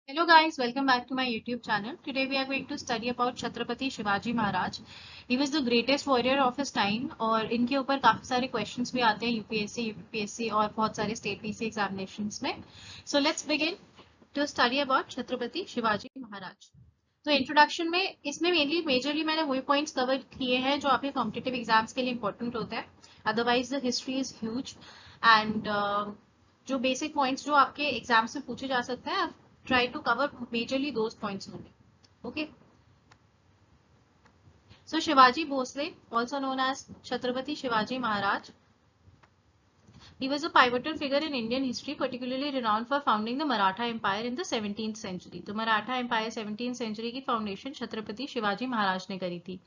Hello guys, welcome back to my YouTube channel. Today we are going to study about Chhatrapati Shivaji Maharaj. He was the greatest warrior of his time और इनके ऊपर काफी सारे questions भी आते हैं UPSC, UPSC और बहुत सारे स्टेट पीसी एग्जामिनेशंस में. So let's begin to study about Chhatrapati Shivaji Maharaj. तो इंट्रोडक्शन में इसमें मेजरली मैंने वही पॉइंट्स कवर किए हैं जो आपके कॉम्पिटिटिव एग्जाम्स के लिए इंपॉर्टेंट होते हैं. Otherwise the history is huge and जो बेसिक पॉइंट्स जो आपके एग्जाम्स में पूछे जा सकते हैं, try to cover majorly those points only. Okay. So Shivaji Bhosle, also known as Chhatrapati Shivaji Maharaj, he was a pivotal figure in Indian history, particularly renowned for founding the Maratha Empire in the 17th century. तो Maratha Empire 17th century की foundation Chhatrapati Shivaji Maharaj ने करी थी.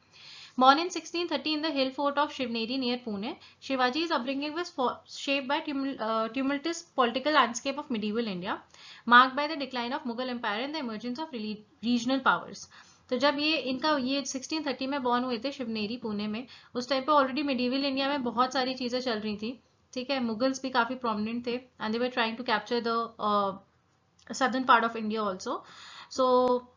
Born in 1630 in the hill fort of Shivneri near Pune, Shivaji's upbringing was shaped by tumultuous political landscape of medieval India, marked by the decline of Mughal Empire and the emergence of regional powers. तो जब ये 1630 में born हुए थे शिवनेरी पुणे में, उस time पे already medieval India में बहुत सारी चीजें चल रही थी. ठीक है, मुगल्स भी काफी प्रोमिनेंट थे and they were trying to capture the southern part of India also. So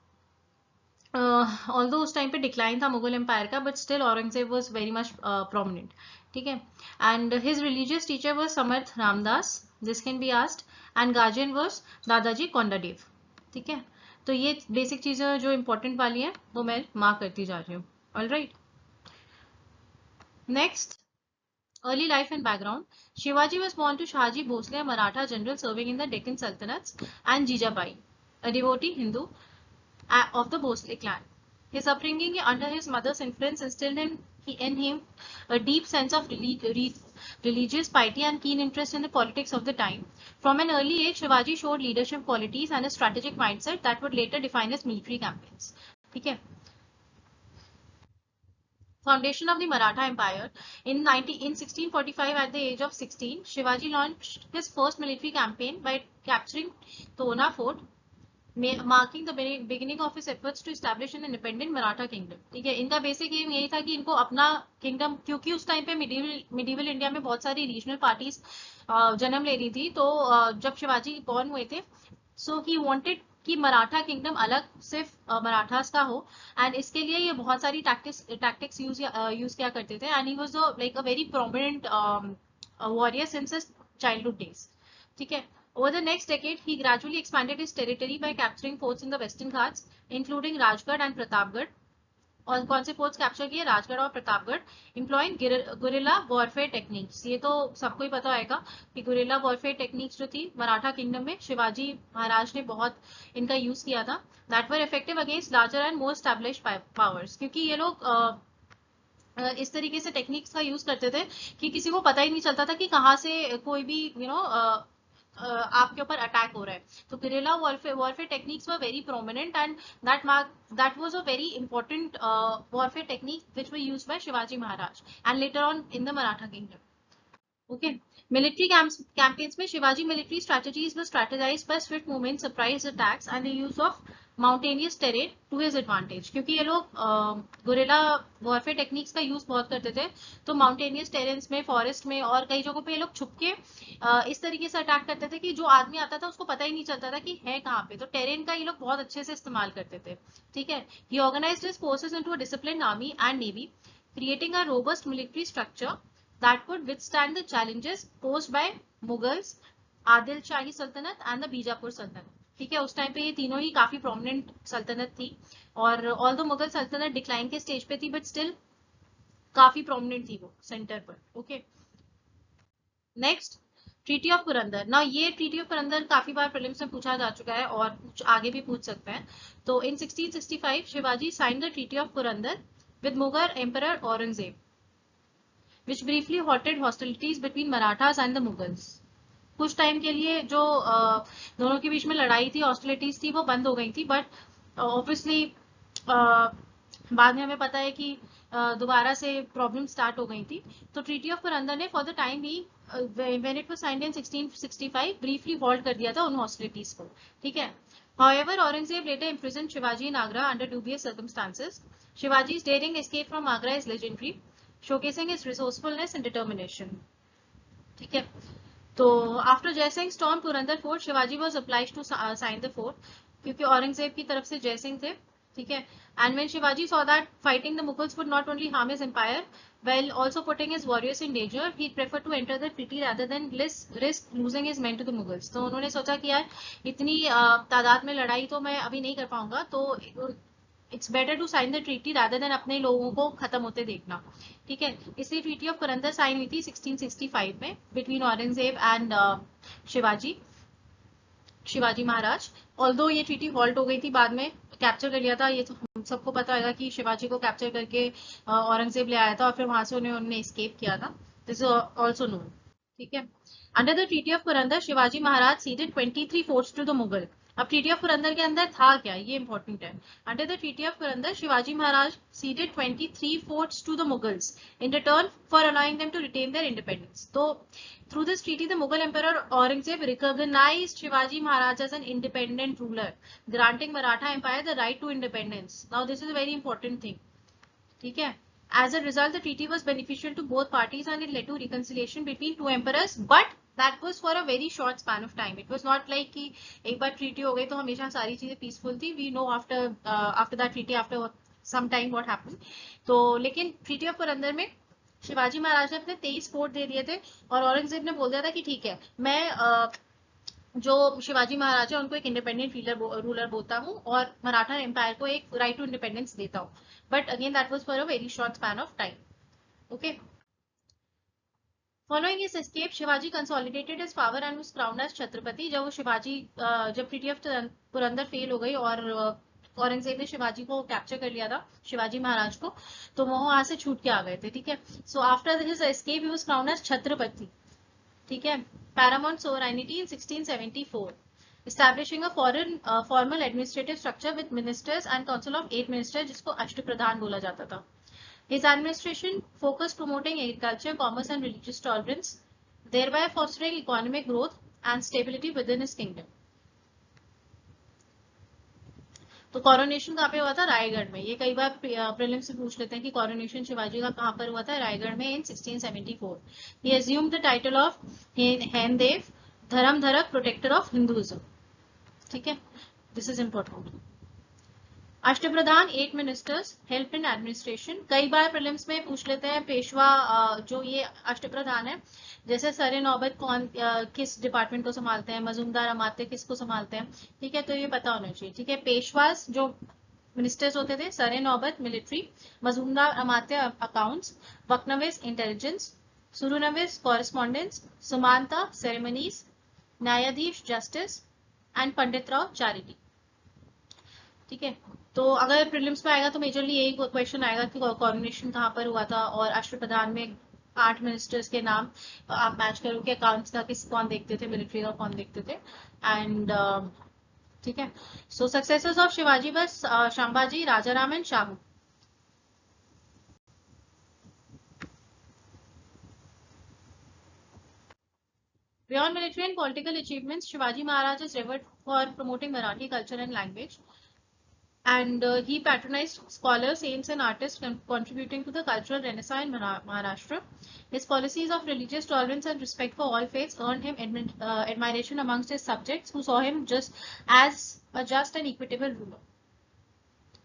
although उस टाइम पे डिक्लाइन था मुगल एम्पायर का, but still Aurangzeb was very much prominent. ठीक है, and his religious teacher was Samarth Ramdas, this can be asked, and guardian was Dadaji Kondadev. ठीक है, तो ये बेसिक चीजें जो इंपॉर्टेंट वाली हैं वो मैं मार्क करती जा रही हूँ. Alright, next, early life and background. Shivaji was born to Shahaji Bhosle, a Maratha general serving in the Deccan Sultanates, and Jijabai, a devotee Hindu of the Bhosle clan. His upbringing under his mother's influence instilled in him a deep sense of religious piety and keen interest in the politics of the time. From an early age, Shivaji showed leadership qualities and a strategic mindset that would later define his military campaigns. ठीक है, foundation of the Maratha Empire. In 1645, at the age of 16, Shivaji launched his first military campaign by capturing Tona Fort, marking the beginning of his efforts to establish an independent Maratha kingdom. ठीक है, इनका basic M यही था कि इनको अपना kingdom, क्योंकि उस टाइम पे मिडिवल इंडिया में बहुत सारी रीजनल पार्टीज जन्म ले रही थी. तो जब शिवाजी बॉर्न हुए थे, सो ही वांटेड कि मराठा किंगडम अलग सिर्फ मराठास का हो, एंड इसके लिए ये बहुत सारी टैक्टिक्स यूज किया करते थे. And he was like a very prominent warrior since his childhood days. ठीक है, over the next decade he gradually expanded his territory by capturing forts in the western Ghats, including Rajgarh and Pratapgarh. और कौन से forts capture किए? राजगढ़ और Pratapgarh. इम्प्लॉइंग guerrilla warfare techniques, ये तो सबको ही पता होगा कि गुरिल्ला वॉरफेयर टेक्निक्स जो थी मराठा किंगडम में शिवाजी महाराज ने बहुत इनका यूज किया था. That were effective against larger and more established powers, क्योंकि ये लोग इस तरीके से टेक्निक्स का यूज करते थे कि किसी को पता ही नहीं चलता था कि कहाँ से कोई भी आपके ऊपर अटैक हो रहा है. तो guerrilla warfare techniques were very prominent, and that was a very important warfare technique which were used by Shivaji Maharaj and later on in the Maratha kingdom. Okay, military campaigns में Shivaji military strategies were strategized by swift movement, surprise attacks and the use of mountainous terrain to his advantage. क्योंकि ये लोग guerrilla warfare techniques का use बहुत करते थे, तो mountainous terrains में, फॉरेस्ट में और कई जगहों पे ये लोग छुप के इस तरीके से अटैक करते थे कि जो आदमी आता था उसको पता ही नहीं चलता था कि है कहाँ पे. तो टेरेन का ये लोग बहुत अच्छे से इस्तेमाल करते थे. ठीक है, he organized his forces into a disciplined army and navy, creating a robust military structure that could withstand the challenges posed by Mughals, Adil Shahi सल्तनत and the बीजापुर सल्तनत. ठीक है, उस टाइम पे ये तीनों ही काफी प्रोमिनेंट सल्तनत थी, और ऑल द मुगल सल्तनत डिक्लाइन के स्टेज पे थी, बट स्टिल काफी प्रोमिनेंट थी वो सेंटर पर. Okay, next, treaty of Purandar. ना ये ट्रीटी ऑफ पुरंदर काफी बार प्रीलिम्स में पूछा जा चुका है और आगे भी पूछ सकते हैं. तो इन 1665 Shivaji signed the treaty of Purandar with Mughal emperor Aurangzeb, which briefly halted hostilities between Marathas and the Mughals. कुछ टाइम के लिए जो दोनों के बीच में लड़ाई थी, हॉस्टिलिटीज थी, वो बंद हो गई थी, बट ऑब्वियसली बाद में हमें पता है कि दोबारा से प्रॉब्लम स्टार्ट हो गई थी. तो ट्रीटी ऑफ पुरंदर ने फॉर द टाइम भी when it was signed in 1665 briefly halt कर दिया था उन हॉस्टिलिटीज को. ठीक है, however Aurangzeb later imprisoned Shivaji in Agra under dubious circumstances. Shivaji's daring escape from Agra is legendary, showcasing his resourcefulness and determination. ठीक है, तो after Jai Singh stormed Purandar fort, Shivaji was obliged to sign the fort. क्योंकि औरंगजेब की तरफ से जय सिंह थे, ठीक है। And when Shivaji saw that fighting the Mughals would not only harm his empire while also putting his warriors in danger, he preferred to enter the treaty rather than risk losing his men to the Mughals. तो उन्होंने सोचा कि यार इतनी तादाद में लड़ाई तो मैं अभी नहीं कर पाऊंगा, तो it's better to sign the treaty rather than अपने लोगों को खत्म होते देखना, ठीक है। इसलिए ट्रीटी ऑफ पुरंदर साइन हुई थी 1665 में between Aurangzeb and Shivaji Maharaj. Although ये ट्रीटी हॉल्ट हो गई थी, बाद में कैप्चर कर लिया था, ये तो हम सबको पता होगा कि शिवाजी को कैप्चर करके औरंगजेब ले आया था और फिर वहां से उन्होंने एस्केप किया था, दिस इज ऑल्सो नोन, ठीक है। Under the treaty of Purandar Shivaji Maharaj ceded 23 forts to the Mughal. अब ट्रीटी ऑफ पुरंदर के अंदर था क्या, ये इंपॉर्टेंट है। Under the treaty of Purandar Shivaji Maharaj ceded 23 forts to the Mughals in return for allowing them to retain their independence. तो through this treaty the Mughal Emperor Aurangzeb recognized Shivaji Maharaj as an independent ruler, granting Maratha Empire the right to independence. Now this is a very important thing, ठीक है। As a result the treaty was beneficial to both parties and it led to reconciliation between two emperors, but that was for a very short span of time. It was not like कि एक बार treaty हो गई तो हमेशा सारी चीजें peaceful थी. We know after that treaty, after some time what happened. तो लेकिन treaty of पुरंदर में शिवाजी महाराज ने अपने 23 फोर्ट दे दिए थे और औरंगजेब ने बोल दिया था कि ठीक है, मैं जो शिवाजी महाराज है उनको एक इंडिपेंडेंट रूलर बोलता हूँ और मराठा एम्पायर को एक राइट टू इंडिपेंडेंस देता हूँ, but again that was for a very short span of time, okay. Following his escape Shivaji consolidated his power and was crowned as Chhatrapati. जब वो शिवाजी जब ट्रीटी ऑफ पुरंदर फेल हो गई और औरंगजेब ने शिवाजी को कैप्चर कर लिया था, शिवाजी महाराज को, तो वो वहां से छूट के आ गए थे, ठीक है। So after his escape he was crowned as Chhatrapati, ठीक है। Paramount sovereignty in 1674, establishing a foreign formal administrative structure with ministers and council of 8 ministers, जिसको अष्टप्रधान बोला जाता था। His administration focused promoting agriculture, commerce and religious tolerance, thereby fostering economic growth and stability within his kingdom. तो coronation कहाँ पे हुआ था, रायगढ़ में। ये कई बार प्रीलिम्स से पूछ लेते हैं कि कॉरोनेशन शिवाजी का कहाँ पर हुआ था, रायगढ़ में in 1674। He assumed the title of Haindava Dharmodharak protector of Hinduism, ठीक है, this is important. Ashtapradhan 8 ministers help in administration. कई बार प्रीलिम्स में पूछ लेते हैं पेशवा जो ये अष्टप्रधान है, जैसे सरे नौबत कौन किस डिपार्टमेंट को संभालते हैं, मजूमदार अमात्य किसको संभालते हैं, ठीक है, तो ये पता होना चाहिए, ठीक है। पेशवास जो मिनिस्टर्स होते थे, Sare Naubat military, Majumdar Amatya accounts, Waqianavis intelligence, Surnavis correspondence, Sumant ceremonies, Nyayadhish justice and Pandit Rao charity, ठीक है। तो अगर प्रीलिम्स में आएगा तो मेजरली यही क्वेश्चन आएगा कि कॉरोनेशन कहाँ पर हुआ था, और अष्टप्रधान में 8 मिनिस्टर्स के नाम आप मैच करो कि अकाउंट्स का कौन देखते थे, मिलिट्री का कौन देखते थे, एंड ठीक है। सो सक्सेसर्स ऑफ शिवाजी बस Sambhaji, Rajaram and Shahu. Beyond military and political achievements, Shivaji Maharaj is revered for promoting Marathi culture and language. And he patronized scholars, saints and artists, contributing to the cultural renaissance in Maharashtra. His policies of religious tolerance and respect for all faiths earned him admiration amongst his subjects, who saw him just as a just and equitable ruler.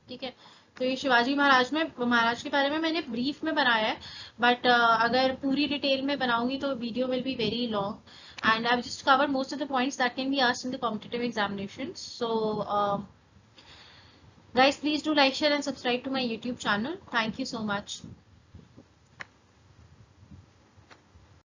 ठीक है, तो ये शिवाजी महाराज के बारे में मैंने brief में बनाया है, बट अगर पूरी डिटेल में बनाऊंगी तो video will be very long, and I've just covered most of the points that can be asked in the competitive examinations. So guys, please do like, share and subscribe to my YouTube channel. Thank you so much.